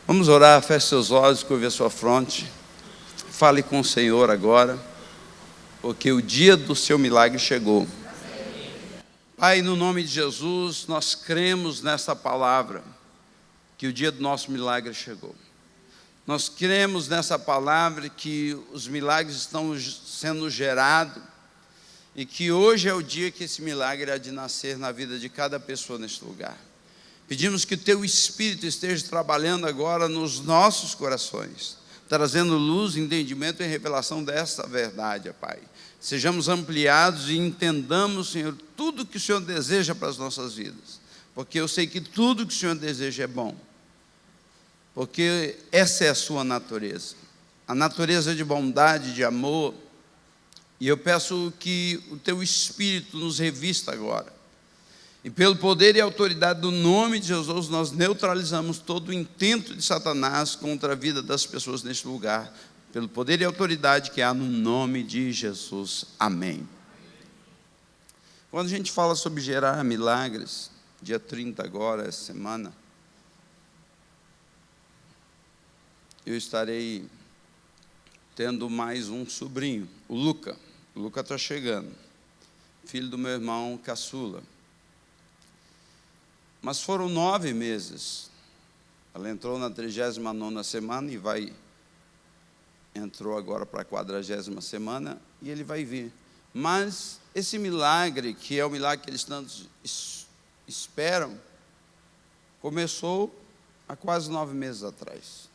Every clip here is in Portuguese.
Vamos orar, feche seus olhos, curve a sua fronte. Fale com o Senhor agora, porque o dia do seu milagre chegou. Pai, no nome de Jesus, nós cremos nessa palavra, que o dia do nosso milagre chegou. Nós cremos nessa palavra que os milagres estão sendo gerados e que hoje é o dia que esse milagre há de nascer na vida de cada pessoa neste lugar. Pedimos que o Teu Espírito esteja trabalhando agora nos nossos corações, trazendo luz, entendimento e revelação dessa verdade, Pai. Sejamos ampliados e entendamos, Senhor, tudo que o Senhor deseja para as nossas vidas, porque eu sei que tudo que o Senhor deseja é bom, porque essa é a sua natureza, a natureza de bondade, de amor. E eu peço que o Teu Espírito nos revista agora. E pelo poder e autoridade do nome de Jesus, nós neutralizamos todo o intento de Satanás contra a vida das pessoas neste lugar. Pelo poder e autoridade que há no nome de Jesus. Amém. Quando a gente fala sobre gerar milagres, dia 30 agora, essa semana, eu estarei tendo mais um sobrinho, o Luca. O Luca está chegando, filho do meu irmão caçula. Mas foram 9 meses. Ela entrou na 39ª semana e entrou agora para a 40ª semana, e ele vai vir. Mas esse milagre, que é o milagre que eles tanto esperam, começou há quase 9 meses atrás.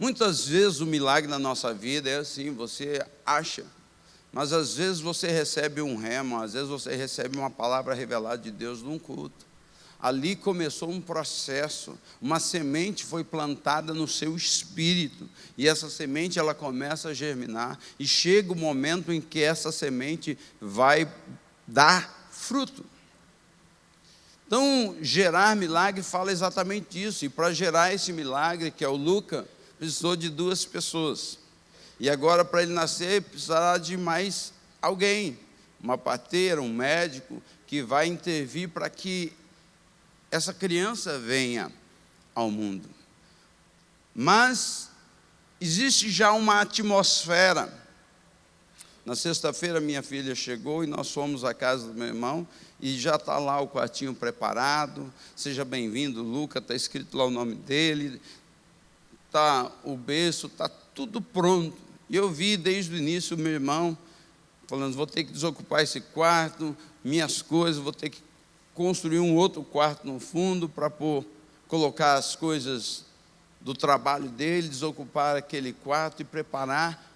Muitas vezes o milagre na nossa vida é assim, você acha, mas às vezes você recebe um rema, às vezes você recebe uma palavra revelada de Deus num culto. Ali começou um processo, uma semente foi plantada no seu espírito, e essa semente ela começa a germinar, e chega o momento em que essa semente vai dar fruto. Então, gerar milagre fala exatamente isso, e para gerar esse milagre, que é o Luca, precisou de 2 pessoas, e agora para ele nascer, precisará de mais alguém, uma parteira, um médico, que vai intervir para que essa criança venha ao mundo. Mas existe já uma atmosfera. Na sexta-feira minha filha chegou e nós fomos à casa do meu irmão e já está lá o quartinho preparado. Seja bem-vindo, Luca, está escrito lá o nome dele, está o berço, está tudo pronto. E eu vi desde o início o meu irmão falando, vou ter que desocupar esse quarto, minhas coisas, vou ter que construir um outro quarto no fundo para colocar as coisas do trabalho dele, desocupar aquele quarto e preparar.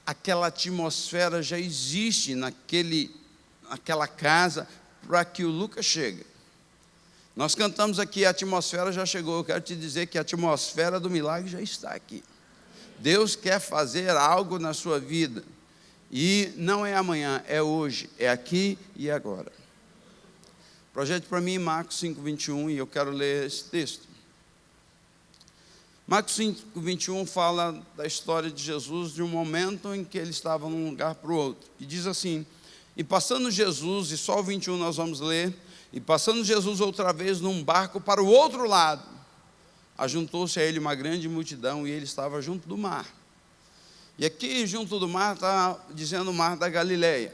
Aquela atmosfera já existe naquela casa para que o Lucas chegue. Nós cantamos aqui, a atmosfera já chegou. Eu quero te dizer que a atmosfera do milagre já está aqui. Deus quer fazer algo na sua vida, e não é amanhã, é hoje, é aqui e agora. Projete para mim Marcos 5:21, e eu quero ler esse texto. Marcos 5:21 fala da história de Jesus, de um momento em que ele estava num lugar para o outro. E diz assim, e passando Jesus, e só o 21 nós vamos ler, e passando Jesus outra vez num barco para o outro lado, ajuntou-se a ele uma grande multidão, e ele estava junto do mar. E aqui junto do mar está dizendo o mar da Galileia.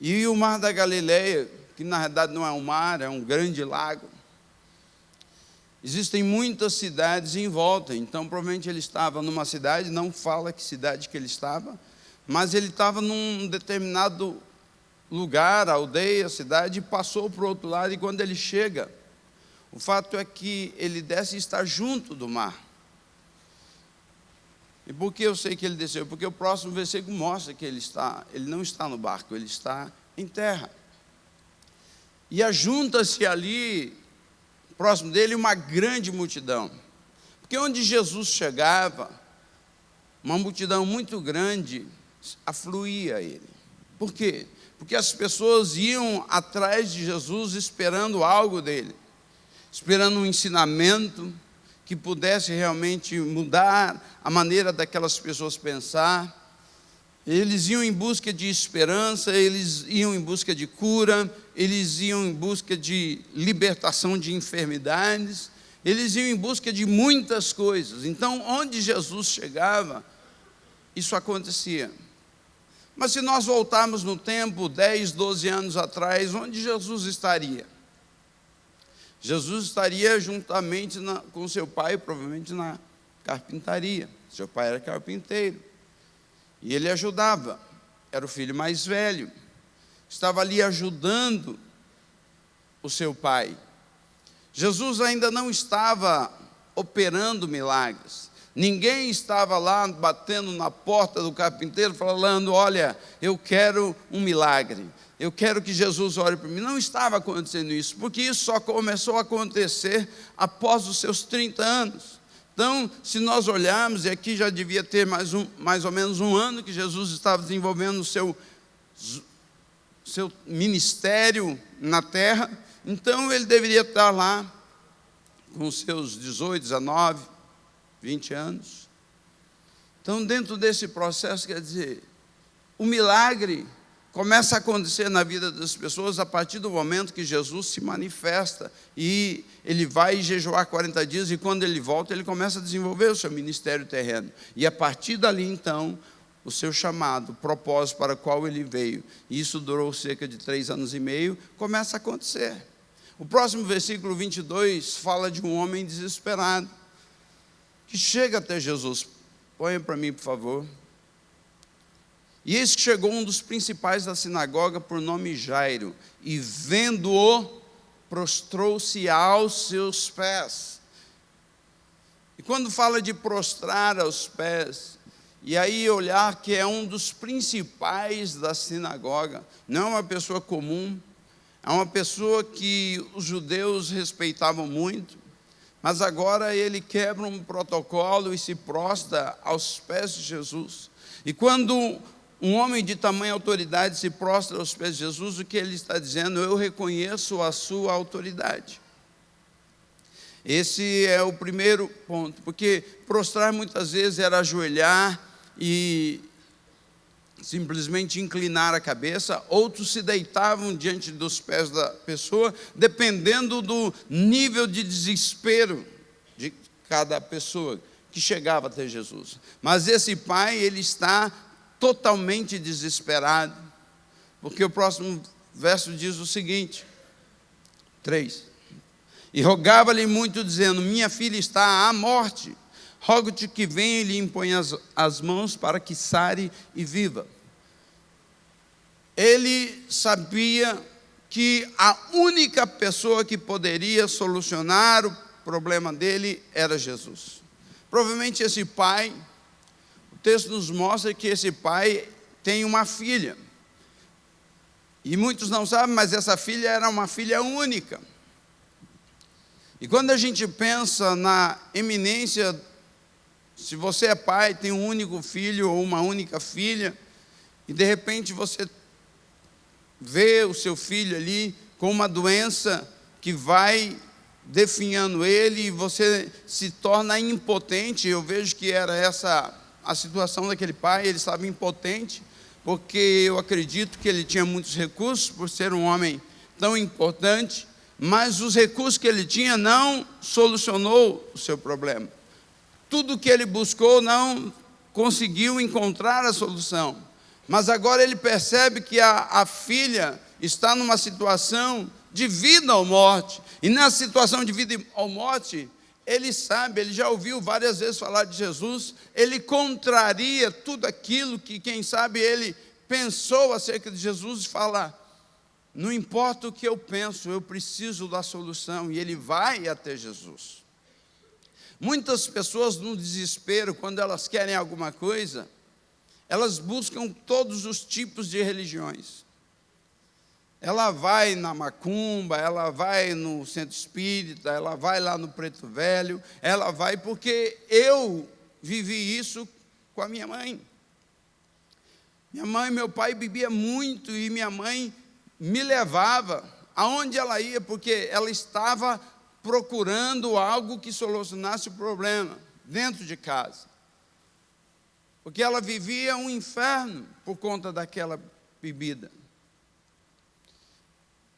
E o mar da Galileia, que na realidade não é um mar, é um grande lago. Existem muitas cidades em volta, então provavelmente ele estava numa cidade, não fala que cidade que ele estava, mas ele estava num determinado lugar, aldeia, cidade, e passou para o outro lado, e quando ele chega, o fato é que ele desce e está junto do mar. E por que eu sei que ele desceu? Porque o próximo versículo mostra que ele não está no barco, ele está em terra. E ajunta-se ali, próximo dele, uma grande multidão. Porque onde Jesus chegava, uma multidão muito grande afluía a ele. Por quê? Porque as pessoas iam atrás de Jesus esperando algo dele, esperando um ensinamento que pudesse realmente mudar a maneira daquelas pessoas pensar. Eles iam em busca de esperança, eles iam em busca de cura, eles iam em busca de libertação de enfermidades, Eles iam em busca de muitas coisas. Então, onde Jesus chegava, isso acontecia. Mas se nós voltarmos no tempo, 10, 12 anos atrás, onde Jesus estaria? Jesus estaria juntamente com seu pai, provavelmente na carpintaria. Seu pai era carpinteiro. E ele ajudava. Era o filho mais velho. Estava ali ajudando o seu pai. Jesus ainda não estava operando milagres. Ninguém estava lá batendo na porta do carpinteiro falando: olha, eu quero um milagre, eu quero que Jesus ore por mim. Não estava acontecendo isso, porque isso só começou a acontecer após os seus 30 anos. Então, se nós olharmos, e aqui já devia ter mais ou menos um ano que Jesus estava desenvolvendo o seu ministério na terra, então ele deveria estar lá com seus 18, 19, 20 anos. Então, dentro desse processo, quer dizer, o milagre começa a acontecer na vida das pessoas a partir do momento que Jesus se manifesta e ele vai jejuar 40 dias e quando ele volta, ele começa a desenvolver o seu ministério terreno. E a partir dali, então, o seu chamado, o propósito para o qual ele veio, e isso durou cerca de 3 anos e meio, começa a acontecer. O próximo versículo 22 fala de um homem desesperado, que chega até Jesus. Põe para mim, por favor. E eis que chegou um dos principais da sinagoga, por nome Jairo, e vendo-o, prostrou-se aos seus pés. E quando fala de prostrar aos pés, e aí olhar que é um dos principais da sinagoga, não é uma pessoa comum, é uma pessoa que os judeus respeitavam muito, mas agora ele quebra um protocolo e se prostra aos pés de Jesus. E quando um homem de tamanha autoridade se prostra aos pés de Jesus, o que ele está dizendo? Eu reconheço a sua autoridade. Esse é o primeiro ponto, porque prostrar muitas vezes era ajoelhar e simplesmente inclinar a cabeça. Outros se deitavam diante dos pés da pessoa, dependendo do nível de desespero de cada pessoa que chegava até Jesus. Mas esse pai, ele está totalmente desesperado, porque o próximo verso diz o seguinte, 3: e rogava-lhe muito, dizendo: minha filha está à morte, rogo-te que venha e lhe imponha as mãos para que sare e viva. Ele sabia que a única pessoa que poderia solucionar o problema dele era Jesus. Provavelmente esse pai, o texto nos mostra que esse pai tem uma filha. E muitos não sabem, mas essa filha era uma filha única. E quando a gente pensa na eminência, se você é pai, tem um único filho ou uma única filha, e de repente você vê o seu filho ali com uma doença que vai definhando ele, e você se torna impotente. Eu vejo que era essa a situação daquele pai. Ele estava impotente, porque eu acredito que ele tinha muitos recursos, por ser um homem tão importante, mas os recursos que ele tinha não solucionou o seu problema. Tudo que ele buscou não conseguiu encontrar a solução. Mas agora ele percebe que a filha está numa situação de vida ou morte. E nessa situação de vida ou morte, ele sabe, ele já ouviu várias vezes falar de Jesus, ele contraria tudo aquilo que, quem sabe, ele pensou acerca de Jesus e fala: não importa o que eu penso, eu preciso da solução. E ele vai até Jesus. Muitas pessoas, no desespero, quando elas querem alguma coisa, elas buscam todos os tipos de religiões. Ela vai na macumba, ela vai no centro espírita, ela vai lá no Preto Velho, ela vai porque eu vivi isso com a minha mãe. Minha mãe e meu pai bebiam muito e minha mãe me levava aonde ela ia, porque ela estava procurando algo que solucionasse o problema dentro de casa. Porque ela vivia um inferno por conta daquela bebida.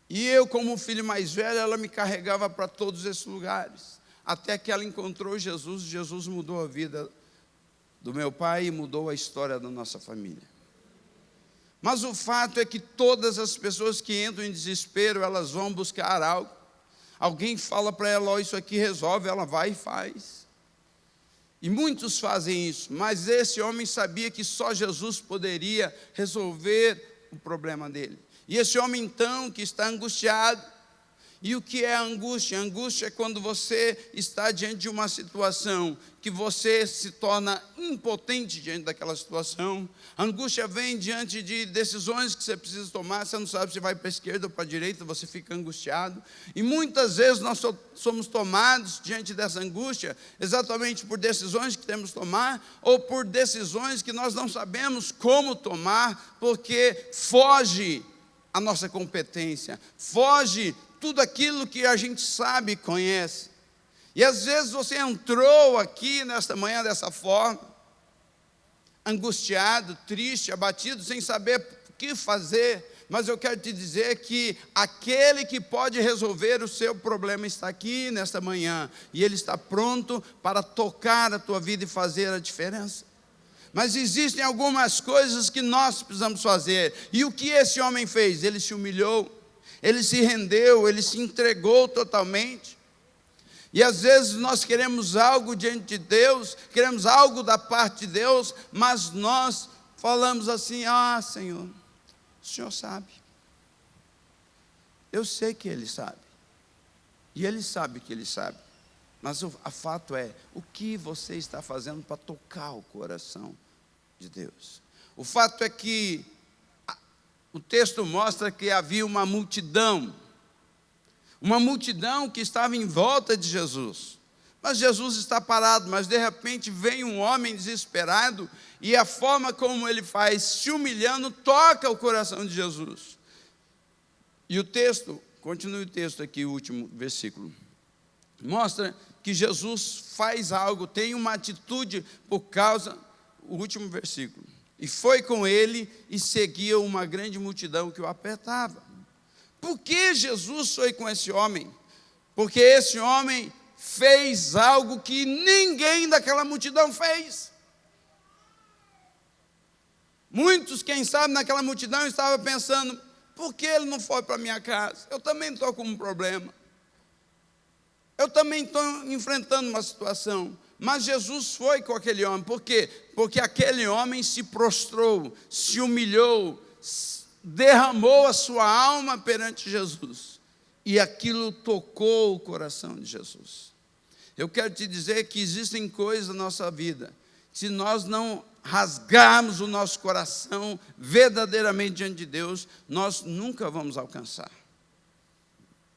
E eu, como filho mais velho, ela me carregava para todos esses lugares. até que ela encontrou Jesus. Jesus mudou a vida do meu pai e mudou a história da nossa família. Mas o fato é que todas as pessoas que entram em desespero, elas vão buscar algo. Alguém fala para ela, ó, isso aqui resolve, ela vai e faz. E muitos fazem isso, mas esse homem sabia que só Jesus poderia resolver o problema dele. E esse homem então, que está angustiado. E o que é a angústia? A angústia é quando você está diante de uma situação que você se torna impotente diante daquela situação. A angústia vem diante de decisões que você precisa tomar, você não sabe se vai para a esquerda ou para a direita, você fica angustiado. E muitas vezes nós somos tomados diante dessa angústia exatamente por decisões que temos que tomar ou por decisões que nós não sabemos como tomar, porque foge a nossa competência, foge tudo aquilo que a gente sabe e conhece. E às vezes você entrou aqui nesta manhã dessa forma, angustiado, triste, abatido, sem saber o que fazer, mas eu quero te dizer que aquele que pode resolver o seu problema está aqui nesta manhã, e Ele está pronto para tocar a tua vida e fazer a diferença. Mas existem algumas coisas que nós precisamos fazer, e o que esse homem fez? Ele se humilhou, ele se rendeu, ele se entregou totalmente. E às vezes nós queremos algo diante de Deus, queremos algo da parte de Deus, mas nós falamos assim, ah, Senhor, o Senhor sabe. Eu sei que Ele sabe. E Ele sabe que Ele sabe. Mas o fato é, o que você está fazendo para tocar o coração de Deus? O fato é que o texto mostra que havia uma multidão que estava em volta de Jesus. Mas Jesus está parado, mas de repente vem um homem desesperado, e a forma como ele faz, se humilhando, toca o coração de Jesus. E o texto, continue o texto aqui, o último versículo, mostra que Jesus faz algo, tem uma atitude por causa, o último versículo. E foi com ele e seguia uma grande multidão que o apertava. Por que Jesus foi com esse homem? Porque esse homem fez algo que ninguém daquela multidão fez. Muitos, quem sabe, naquela multidão estavam pensando, por que ele não foi para a minha casa? Eu também estou com um problema. Eu também estou enfrentando uma situação. Mas Jesus foi com aquele homem. Por quê? Porque aquele homem se prostrou, se humilhou, derramou a sua alma perante Jesus. E aquilo tocou o coração de Jesus. Eu quero te dizer que existem coisas na nossa vida, se nós não rasgarmos o nosso coração verdadeiramente diante de Deus, nós nunca vamos alcançar.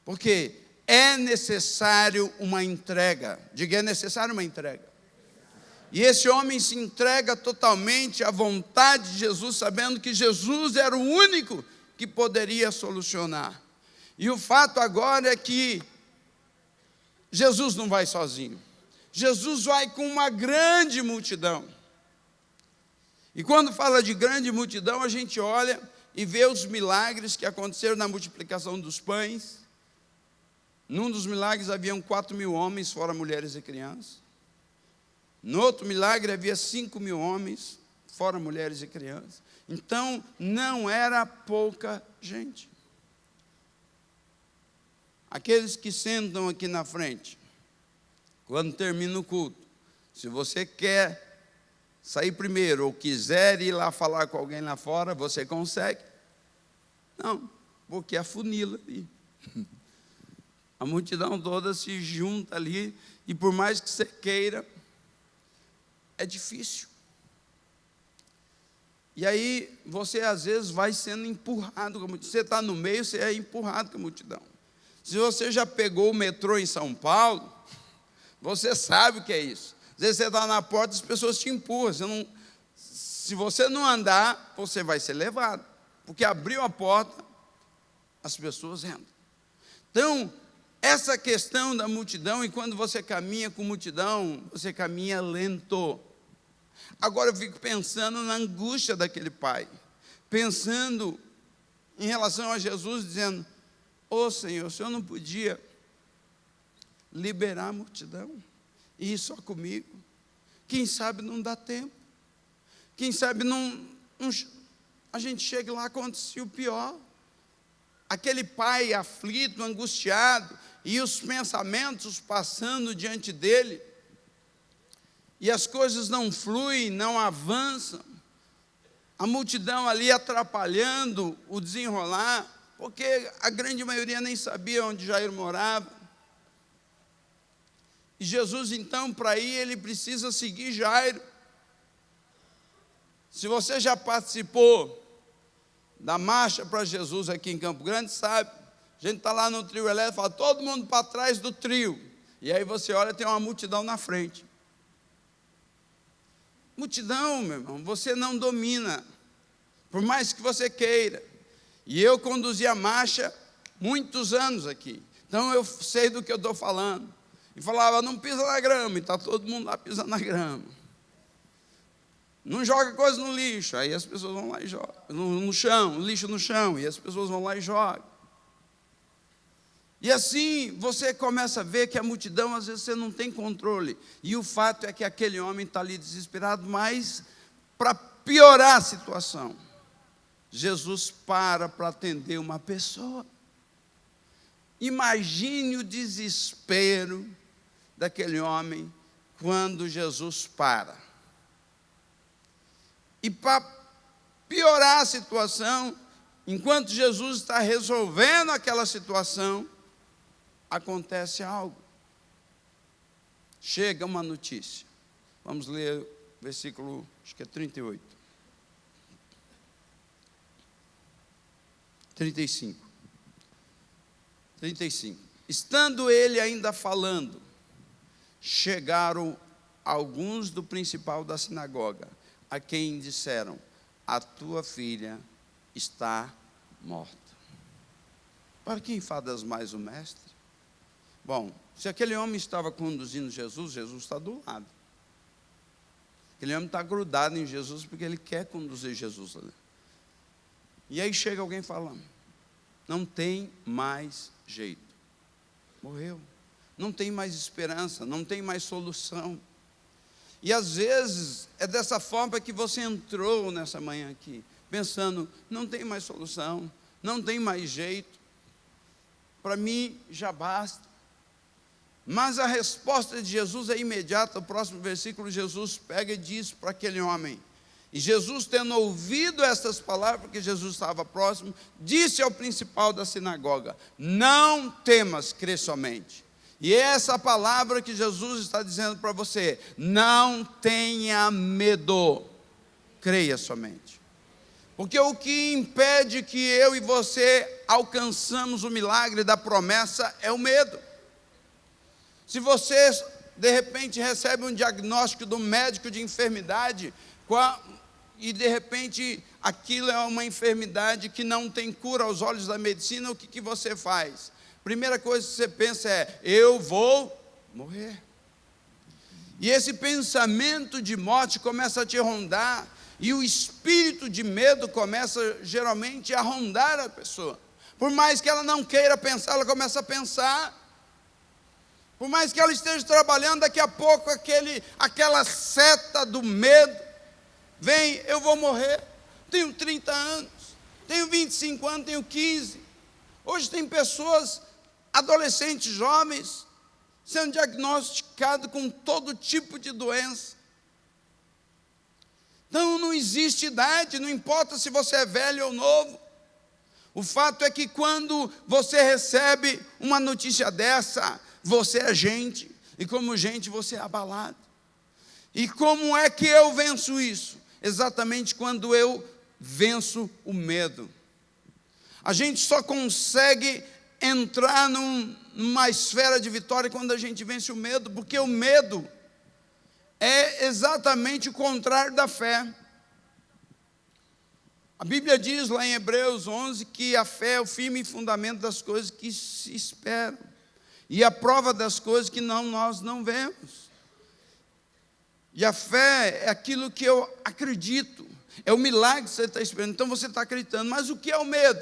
Porque é necessário uma entrega. Diga, é necessário uma entrega. E esse homem se entrega totalmente à vontade de Jesus, sabendo que Jesus era o único que poderia solucionar. E o fato agora é que Jesus não vai sozinho. Jesus vai com uma grande multidão. E quando fala de grande multidão, a gente olha e vê os milagres que aconteceram na multiplicação dos pães. Num dos milagres haviam 4.000 homens, fora mulheres e crianças. No outro milagre havia 5.000 homens, fora mulheres e crianças. Então, não era pouca gente. Aqueles que sentam aqui na frente, quando termina o culto, se você quer sair primeiro ou quiser ir lá falar com alguém lá fora, você consegue? Não, porque afunila ali. A multidão toda se junta ali, e por mais que você queira, é difícil. E aí, você às vezes vai sendo empurrado, você está no meio, você é empurrado com a multidão. Se você já pegou o metrô em São Paulo, você sabe o que é isso. Às vezes você está na porta, as pessoas te empurram. Se você não andar, você vai ser levado. Porque abriu a porta, as pessoas entram. Então, essa questão da multidão, e quando você caminha com multidão, você caminha lento. Agora eu fico pensando na angústia daquele pai, pensando em relação a Jesus, dizendo, ô Senhor, o Senhor não podia liberar a multidão e ir só comigo. Quem sabe não dá tempo. Quem sabe a gente chega lá, acontecia o pior. Aquele pai aflito, angustiado, e os pensamentos passando diante dele, e as coisas não fluem, não avançam, a multidão ali atrapalhando o desenrolar, porque a grande maioria nem sabia onde Jairo morava. E Jesus, então, para ir, ele precisa seguir Jairo. Se você já participou da marcha para Jesus aqui em Campo Grande, sabe, a gente está lá no trio elétrico, fala, todo mundo para trás do trio, e aí você olha, tem uma multidão na frente. Multidão, meu irmão, você não domina, por mais que você queira. E eu conduzi a marcha muitos anos aqui, então eu sei do que eu estou falando. E falava, não pisa na grama, e está todo mundo lá pisando na grama. Não joga coisa no lixo, aí as pessoas vão lá e jogam. No chão, lixo no chão, e as pessoas vão lá e jogam. E assim você começa a ver que a multidão, às vezes você não tem controle. E o fato é que aquele homem está ali desesperado, mas para piorar a situação, Jesus para atender uma pessoa. Imagine o desespero daquele homem quando Jesus para. E para piorar a situação, enquanto Jesus está resolvendo aquela situação, acontece algo. Chega uma notícia. Vamos ler o versículo, acho que é 38. 35. Estando ele ainda falando, chegaram alguns do principal da sinagoga, a quem disseram, a tua filha está morta. Para que enfadas mais o mestre? Bom, se aquele homem estava conduzindo Jesus, Jesus está do lado. Aquele homem está grudado em Jesus, porque ele quer conduzir Jesus ali. E aí chega alguém falando, não tem mais jeito, morreu, não tem mais esperança, não tem mais solução. E às vezes é dessa forma que você entrou nessa manhã aqui, pensando, não tem mais solução, não tem mais jeito, para mim já basta. Mas a resposta de Jesus é imediata. O próximo versículo, Jesus pega e diz para aquele homem, e Jesus, tendo ouvido estas palavras, porque Jesus estava próximo, disse ao principal da sinagoga, não temas, crê somente. E essa palavra que Jesus está dizendo para você, não tenha medo, creia somente. Porque o que impede que eu e você alcançamos o milagre da promessa é o medo. Se você, de repente, recebe um diagnóstico do médico de enfermidade, e de repente aquilo é uma enfermidade que não tem cura aos olhos da medicina, o que você faz? Primeira coisa que você pensa é, eu vou morrer. E esse pensamento de morte começa a te rondar, e o espírito de medo começa geralmente a rondar a pessoa. Por mais que ela não queira pensar, ela começa a pensar. Por mais que ela esteja trabalhando, daqui a pouco aquela seta do medo vem, eu vou morrer, tenho 30 anos, tenho 25 anos, tenho 15. Hoje tem pessoas, adolescentes, jovens, sendo diagnosticados com todo tipo de doença. Então não existe idade, não importa se você é velho ou novo. O fato é que quando você recebe uma notícia dessa, você é gente, e como gente você é abalado. E como é que eu venço isso? Exatamente quando eu venço o medo. A gente só consegue entrar numa esfera de vitória quando a gente vence o medo, porque o medo é exatamente o contrário da fé. A Bíblia diz lá em Hebreus 11 que a fé é o firme fundamento das coisas que se esperam, e a prova das coisas que nós não vemos. E a fé é aquilo que eu acredito, é o milagre que você está esperando, então você está acreditando. Mas o que é o medo?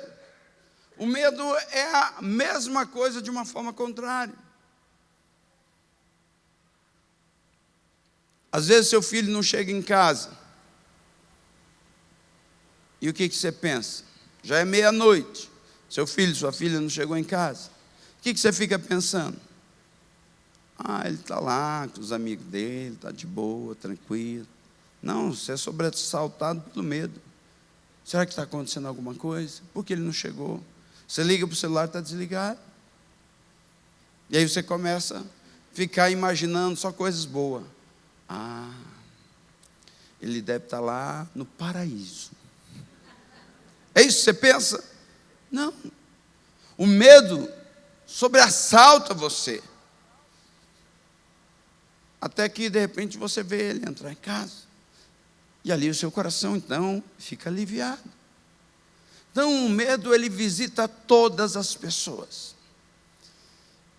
O medo é a mesma coisa de uma forma contrária. Às vezes seu filho não chega em casa. E o que você pensa? Já é meia-noite. Seu filho, sua filha não chegou em casa. O que você fica pensando? Ele está lá com os amigos dele, está de boa, tranquilo. Não, você é sobressaltado pelo medo. Será que está acontecendo alguma coisa? Por que ele não chegou? Você liga para o celular, está desligado. E aí você começa a ficar imaginando só coisas boas. Ele deve estar lá no paraíso. É isso que você pensa? Não. O medo sobressalta você. Até que de repente você vê ele entrar em casa. E ali o seu coração então fica aliviado. Então o medo ele visita todas as pessoas.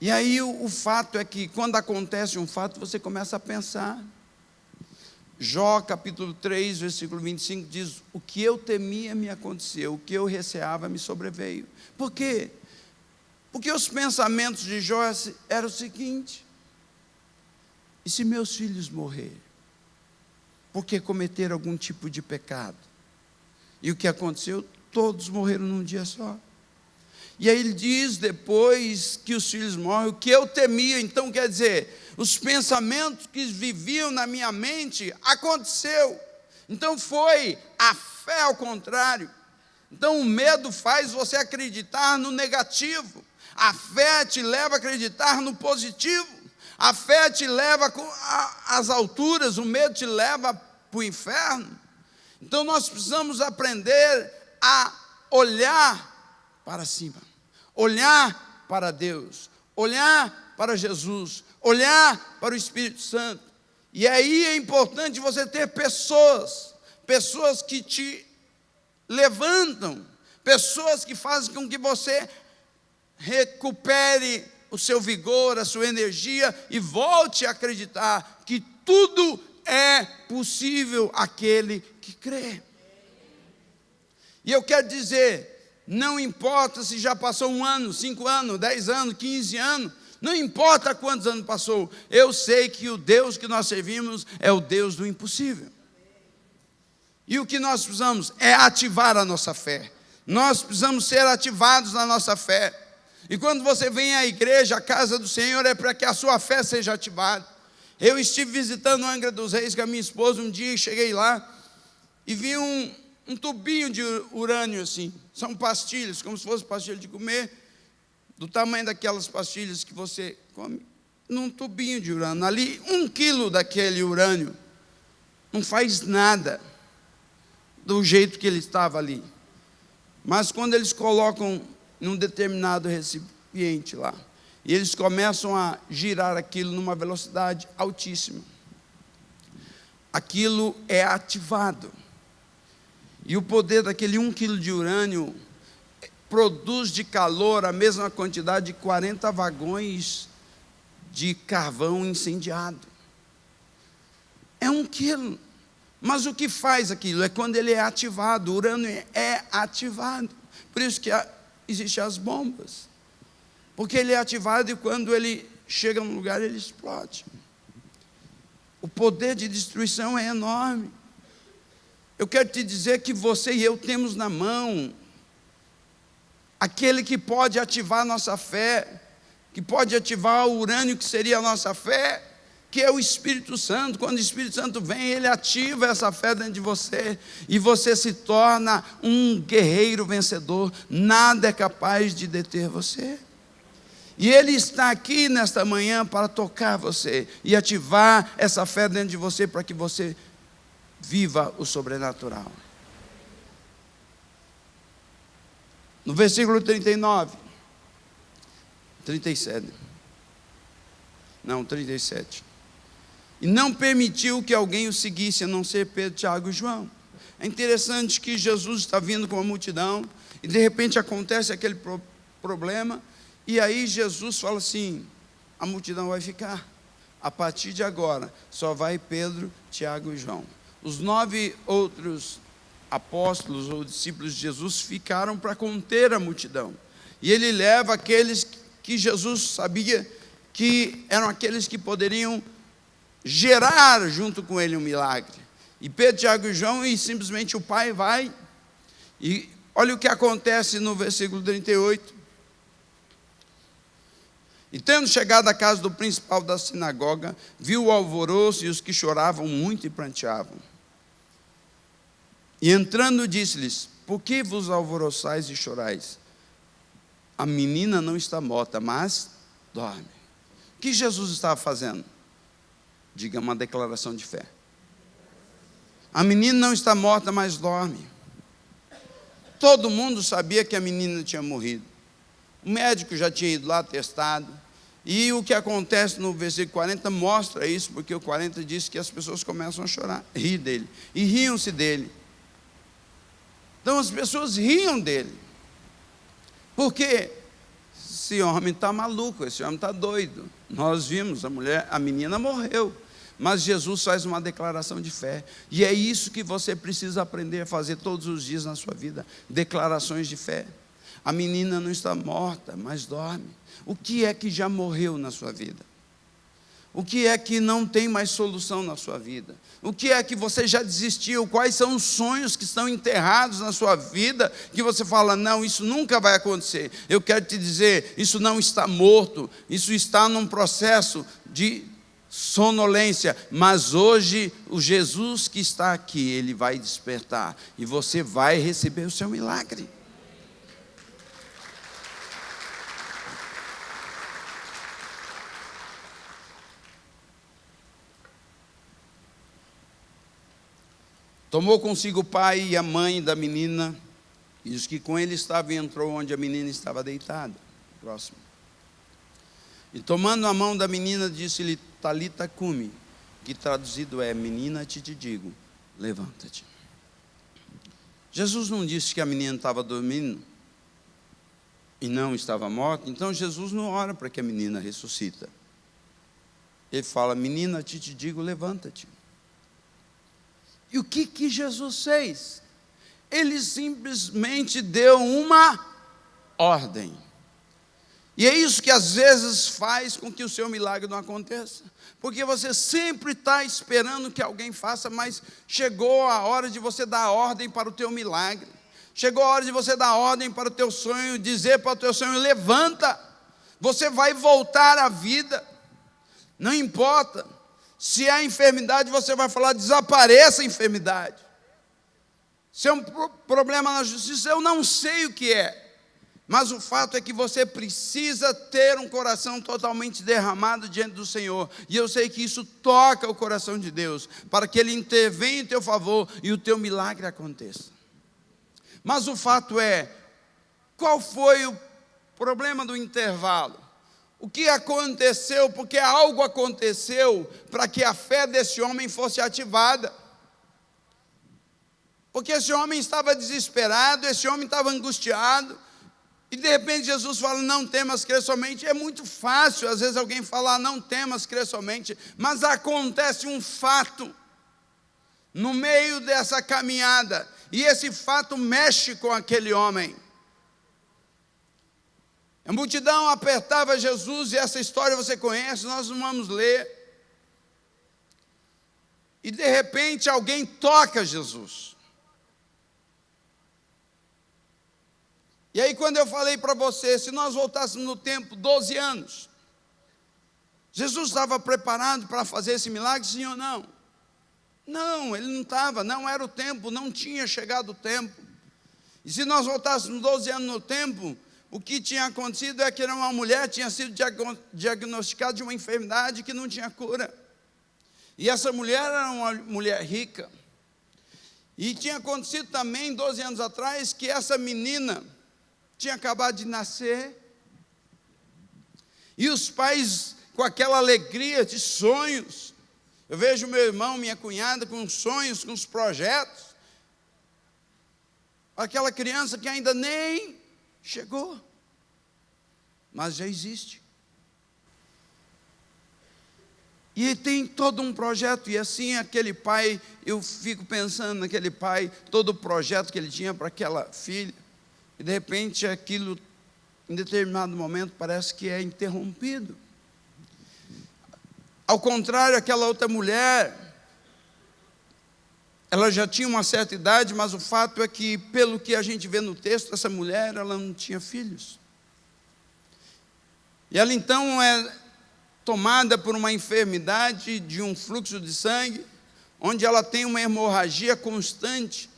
E aí o fato é que quando acontece um fato você começa a pensar. Jó capítulo 3 versículo 25 diz: o que eu temia me aconteceu, o que eu receava me sobreveio. Por quê? Porque os pensamentos de Jó eram o seguinte: e se meus filhos morrerem? Porque cometeram algum tipo de pecado? E o que aconteceu? Todos morreram num dia só. E aí ele diz, depois que os filhos morrem, o que eu temia. Então quer dizer, os pensamentos que viviam na minha mente, aconteceu. Então foi a fé ao contrário. Então o medo faz você acreditar no negativo. A fé te leva a acreditar no positivo. A fé te leva às alturas, o medo te leva para o inferno. Então nós precisamos aprender a olhar para cima, olhar para Deus, olhar para Jesus, olhar para o Espírito Santo. E aí é importante você ter pessoas que te levantam, pessoas que fazem com que você recupere o seu vigor, a sua energia e volte a acreditar que tudo é possível àquele que crê. E eu quero dizer, não importa se já passou 1 ano, 5 anos, 10 anos, 15 anos, não importa quantos anos passou, eu sei que o Deus que nós servimos é o Deus do impossível. E o que nós precisamos é ativar a nossa fé. Nós precisamos ser ativados na nossa fé. E quando você vem à igreja, a casa do Senhor, é para que a sua fé seja ativada. Eu estive visitando Angra dos Reis com a minha esposa um dia, e cheguei lá e vi um tubinho de urânio assim. São pastilhas, como se fosse pastilha de comer, do tamanho daquelas pastilhas que você come, num tubinho de urânio. Ali, 1 quilo daquele urânio não faz nada do jeito que ele estava ali. Mas quando eles colocam num determinado recipiente lá, e eles começam a girar aquilo numa velocidade altíssima, aquilo é ativado. E o poder daquele 1 quilo de urânio produz de calor a mesma quantidade de 40 vagões de carvão incendiado. É 1 quilo. Mas o que faz aquilo? É quando ele é ativado. O urânio é ativado. Por isso que existem as bombas. Porque ele é ativado e quando ele chega num lugar, ele explode. O poder de destruição é enorme. Eu quero te dizer que você e eu temos na mão aquele que pode ativar a nossa fé, que pode ativar o urânio que seria a nossa fé, que é o Espírito Santo. Quando o Espírito Santo vem, ele ativa essa fé dentro de você, e você se torna um guerreiro vencedor. Nada é capaz de deter você. E ele está aqui nesta manhã para tocar você e ativar essa fé dentro de você, para que você viva o sobrenatural. No versículo 37. E não permitiu que alguém o seguisse, a não ser Pedro, Tiago e João. É interessante que Jesus está vindo com a multidão, e de repente acontece aquele problema, e aí Jesus fala assim: a multidão vai ficar. A partir de agora, só vai Pedro, Tiago e João. Os 9 outros apóstolos ou discípulos de Jesus ficaram para conter a multidão. E ele leva aqueles que Jesus sabia que eram aqueles que poderiam gerar junto com ele um milagre. E Pedro, Tiago e João, e simplesmente o pai vai. E olha o que acontece no versículo 38. E tendo chegado à casa do principal da sinagoga, viu o alvoroço e os que choravam muito e pranteavam. E entrando disse-lhes: por que vos alvoroçais e chorais? A menina não está morta, mas dorme. O que Jesus estava fazendo? Diga uma declaração de fé. A menina não está morta, mas dorme. Todo mundo sabia que a menina tinha morrido. O médico já tinha ido lá, testado. E o que acontece no versículo 40 mostra isso, porque o 40 diz que as pessoas começam a chorar, rir dele. E riam-se dele. Então as pessoas riam dele. Porque esse homem está maluco, esse homem está doido. Nós vimos, a menina morreu. Mas Jesus faz uma declaração de fé. E é isso que você precisa aprender a fazer todos os dias na sua vida. Declarações de fé. A menina não está morta, mas dorme. O que é que já morreu na sua vida? O que é que não tem mais solução na sua vida? O que é que você já desistiu? Quais são os sonhos que estão enterrados na sua vida, que você fala, não, isso nunca vai acontecer? Eu quero te dizer, isso não está morto, isso está num processo de sonolência, mas hoje o Jesus que está aqui, ele vai despertar, e você vai receber o seu milagre. Tomou consigo o pai e a mãe da menina, e os que com ele estavam, e entrou onde a menina estava deitada. Próximo. E tomando a mão da menina, disse-lhe, Talita cumi, que traduzido é, menina, te digo, levanta-te. Jesus não disse que a menina estava dormindo e não estava morta, então Jesus não ora para que a menina ressuscita. Ele fala, menina, te digo, levanta-te. E o que Jesus fez? Ele simplesmente deu uma ordem. E é isso que às vezes faz com que o seu milagre não aconteça. Porque você sempre está esperando que alguém faça, mas chegou a hora de você dar ordem para o teu milagre. Chegou a hora de você dar ordem para o teu sonho, dizer para o teu sonho, levanta, você vai voltar à vida. Não importa, se há enfermidade, você vai falar, desapareça a enfermidade. Se é um problema na justiça, eu não sei o que é. Mas o fato é que você precisa ter um coração totalmente derramado diante do Senhor. E eu sei que isso toca o coração de Deus, para que Ele intervenha em teu favor e o teu milagre aconteça. Mas o fato é, qual foi o problema do intervalo? O que aconteceu? Porque algo aconteceu para que a fé desse homem fosse ativada. Porque esse homem estava desesperado, esse homem estava angustiado. E de repente Jesus fala, não temas, crer somente. É muito fácil, às vezes alguém falar, não temas, crer somente. Mas acontece um fato no meio dessa caminhada. E esse fato mexe com aquele homem. A multidão apertava Jesus, e essa história você conhece, nós não vamos ler. E de repente alguém toca Jesus. E aí quando eu falei para você, se nós voltássemos no tempo, 12 anos, Jesus estava preparado para fazer esse milagre, sim ou não? Não, ele não estava, não era o tempo, não tinha chegado o tempo. E se nós voltássemos 12 anos no tempo, o que tinha acontecido é que uma mulher tinha sido diagnosticada de uma enfermidade que não tinha cura. E essa mulher era uma mulher rica. E tinha acontecido também, 12 anos atrás, que essa menina tinha acabado de nascer. E os pais, com aquela alegria de sonhos, eu vejo meu irmão, minha cunhada, com sonhos, com os projetos. Aquela criança que ainda nem chegou, mas já existe. E tem todo um projeto, e assim aquele pai, eu fico pensando naquele pai, todo o projeto que ele tinha para aquela filha, e de repente aquilo, em determinado momento, parece que é interrompido. Ao contrário, aquela outra mulher, ela já tinha uma certa idade, mas o fato é que, pelo que a gente vê no texto, essa mulher, ela não tinha filhos. E ela então é tomada por uma enfermidade de um fluxo de sangue, onde ela tem uma hemorragia constante.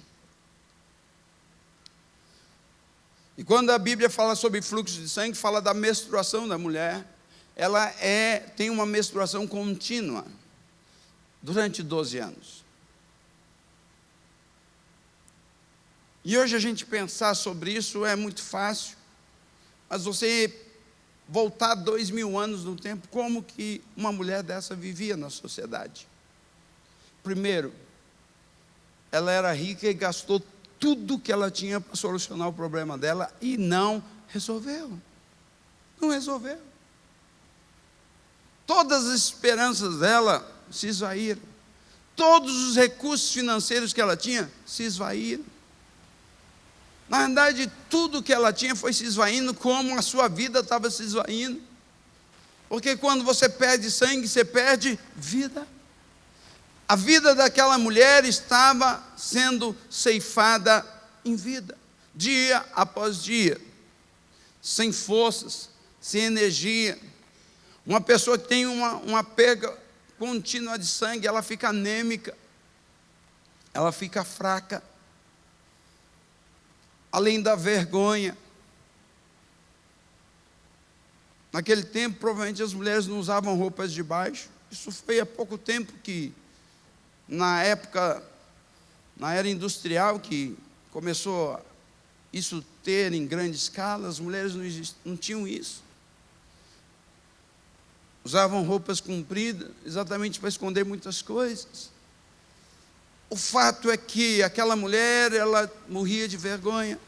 E quando a Bíblia fala sobre fluxo de sangue, fala da menstruação da mulher. Ela tem uma menstruação contínua durante 12 anos. E hoje a gente pensar sobre isso é muito fácil, mas você voltar 2000 anos no tempo, como que uma mulher dessa vivia na sociedade? Primeiro, ela era rica e gastou tudo que ela tinha para solucionar o problema dela e não resolveu. Não resolveu. Todas as esperanças dela se esvaíram. Todos os recursos financeiros que ela tinha se esvaíram. Na verdade, tudo que ela tinha foi se esvaindo, como a sua vida estava se esvaindo. Porque quando você perde sangue, você perde vida. A vida daquela mulher estava sendo ceifada em vida, dia após dia, sem forças, sem energia. Uma pessoa que tem uma perda contínua de sangue, ela fica anêmica, ela fica fraca. Além da vergonha. Naquele tempo, provavelmente as mulheres não usavam roupas de baixo. Isso foi há pouco tempo que, na época, na era industrial, que começou isso ter em grande escala, as mulheres não tinham isso. Usavam roupas compridas, exatamente para esconder muitas coisas. O fato é que aquela mulher, ela morria de vergonha.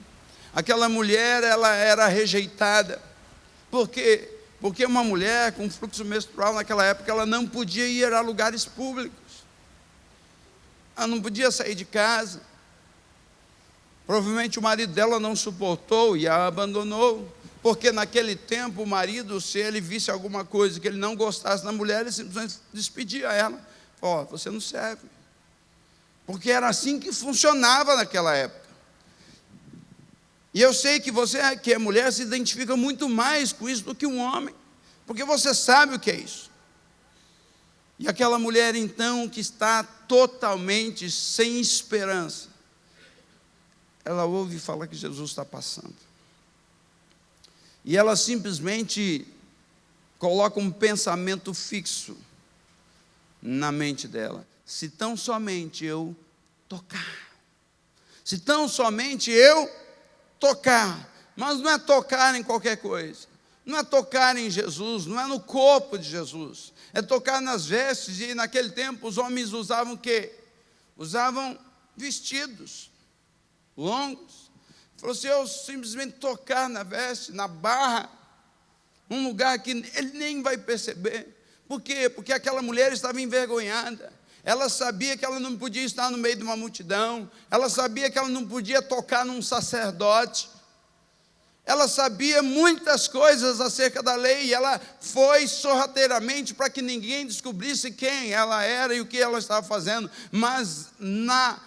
Aquela mulher, ela era rejeitada. Por quê? Porque uma mulher com fluxo menstrual naquela época, ela não podia ir a lugares públicos. Ela não podia sair de casa. Provavelmente o marido dela não suportou e a abandonou. Porque naquele tempo o marido, se ele visse alguma coisa que ele não gostasse da mulher, ele simplesmente despedia ela. Ó, você não serve. Porque era assim que funcionava naquela época. E eu sei que você, que é mulher, se identifica muito mais com isso do que um homem, porque você sabe o que é isso. E aquela mulher, então, que está totalmente sem esperança, ela ouve falar que Jesus está passando. E ela simplesmente coloca um pensamento fixo na mente dela. Se tão somente eu tocar. Se tão somente eu tocar. Mas não é tocar em qualquer coisa. Não é tocar em Jesus, não é no corpo de Jesus. É tocar nas vestes. E naquele tempo os homens usavam o quê? Usavam vestidos longos. Falou, se eu simplesmente tocar na veste, na barra, um lugar que ele nem vai perceber. Por quê? Porque aquela mulher estava envergonhada. Ela sabia que ela não podia estar no meio de uma multidão. Ela sabia que ela não podia tocar num sacerdote. Ela sabia muitas coisas acerca da lei. E ela foi sorrateiramente para que ninguém descobrisse quem ela era e o que ela estava fazendo. Mas na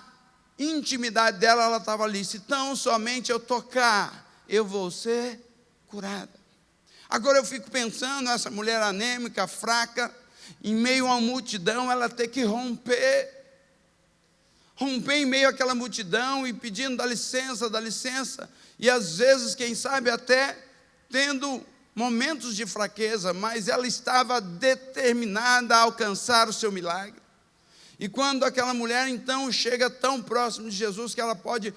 intimidade dela, ela estava ali. Se tão somente eu tocar, eu vou ser curada. Agora eu fico pensando, essa mulher anêmica, fraca, em meio a uma multidão, ela tem que romper em meio àquela multidão e pedindo dá licença, e às vezes, quem sabe, até tendo momentos de fraqueza, mas ela estava determinada a alcançar o seu milagre. E quando aquela mulher, então, chega tão próximo de Jesus, que ela pode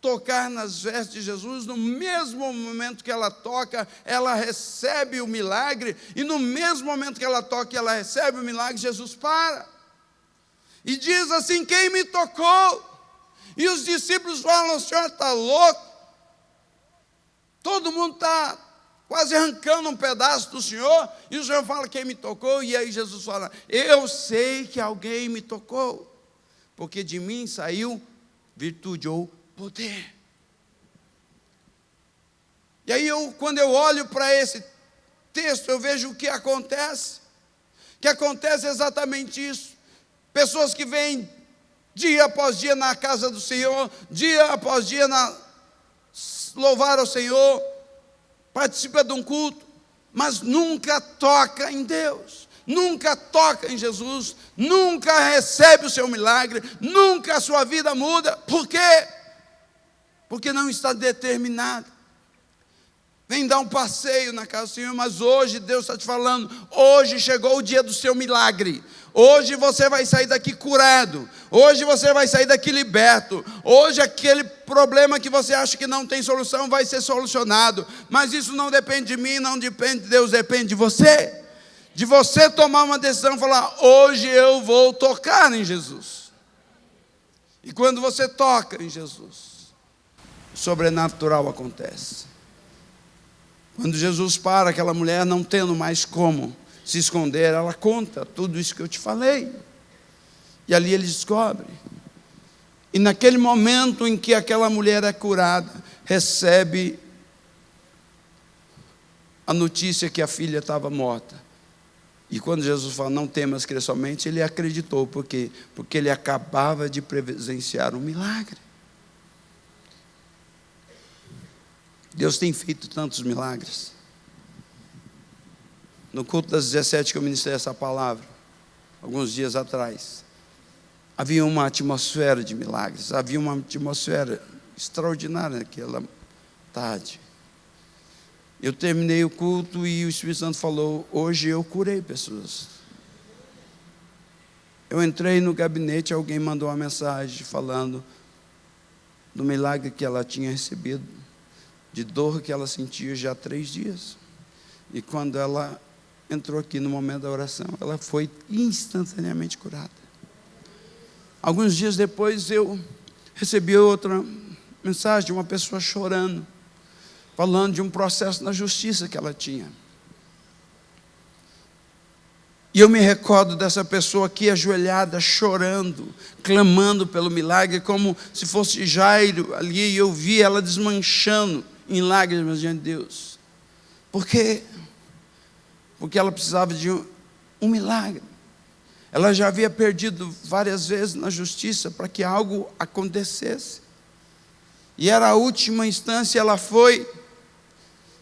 tocar nas vestes de Jesus, no mesmo momento que ela toca, ela recebe o milagre, e no mesmo momento que ela toca e ela recebe o milagre, Jesus para, e diz assim, quem me tocou? E os discípulos falam, o senhor está louco? Todo mundo está quase arrancando um pedaço do senhor, e o senhor fala, quem me tocou? E aí Jesus fala, eu sei que alguém me tocou, porque de mim saiu virtude ou poder. E aí quando eu olho para esse texto, eu vejo o que acontece. que acontece exatamente isso. Pessoas que vêm dia após dia na casa do Senhor, dia após dia louvar ao Senhor, participa de um culto, mas nunca toca em Deus, nunca toca em Jesus, nunca recebe o seu milagre, nunca a sua vida muda. Por quê? Porque não está determinado. Vem dar um passeio na casa do Senhor, mas hoje Deus está te falando, hoje chegou o dia do seu milagre. Hoje você vai sair daqui curado. Hoje você vai sair daqui liberto. Hoje aquele problema que você acha que não tem solução vai ser solucionado. Mas isso não depende de mim, não depende de Deus, depende de você. De você tomar uma decisão e falar, hoje eu vou tocar em Jesus. E quando você toca em Jesus, o sobrenatural acontece. Quando Jesus para, aquela mulher não tendo mais como se esconder, ela conta tudo isso que eu te falei. E ali ele descobre. E naquele momento em que aquela mulher é curada, recebe a notícia que a filha estava morta. E quando Jesus fala, não temas, crê somente, ele acreditou. Por quê? Porque ele acabava de presenciar um milagre. Deus tem feito tantos milagres. No culto das 17 que eu ministrei essa palavra, alguns dias atrás, havia uma atmosfera de milagres, havia uma atmosfera extraordinária naquela tarde. Eu terminei o culto e o Espírito Santo falou, hoje eu curei pessoas. Eu entrei no gabinete, alguém mandou uma mensagem falando do milagre que ela tinha recebido, de dor que ela sentia já há 3 dias. E quando ela entrou aqui no momento da oração, ela foi instantaneamente curada. Alguns dias depois eu recebi outra mensagem de uma pessoa chorando, falando de um processo na justiça que ela tinha. E eu me recordo dessa pessoa aqui ajoelhada, chorando, clamando pelo milagre, como se fosse Jairo ali, e eu vi ela desmanchando em lágrimas diante de Deus. Por quê? Porque ela precisava de um milagre. Ela já havia perdido várias vezes na justiça para que algo acontecesse. E era a última instância, ela foi,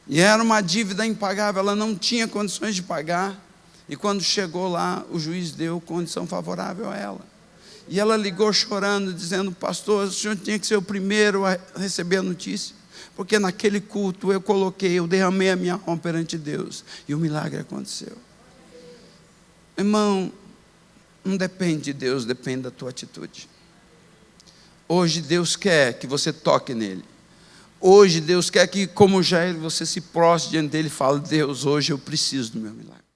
e era uma dívida impagável, ela não tinha condições de pagar. E quando chegou lá, o juiz deu condição favorável a ela. E ela ligou chorando, dizendo, pastor, o senhor tinha que ser o primeiro a receber a notícia. Porque naquele culto eu derramei a minha alma perante Deus. E o milagre aconteceu. Irmão, não depende de Deus, depende da tua atitude. Hoje Deus quer que você toque nele. Hoje Deus quer que, como Jairo, você se prostre diante dele e fale, Deus, hoje eu preciso do meu milagre.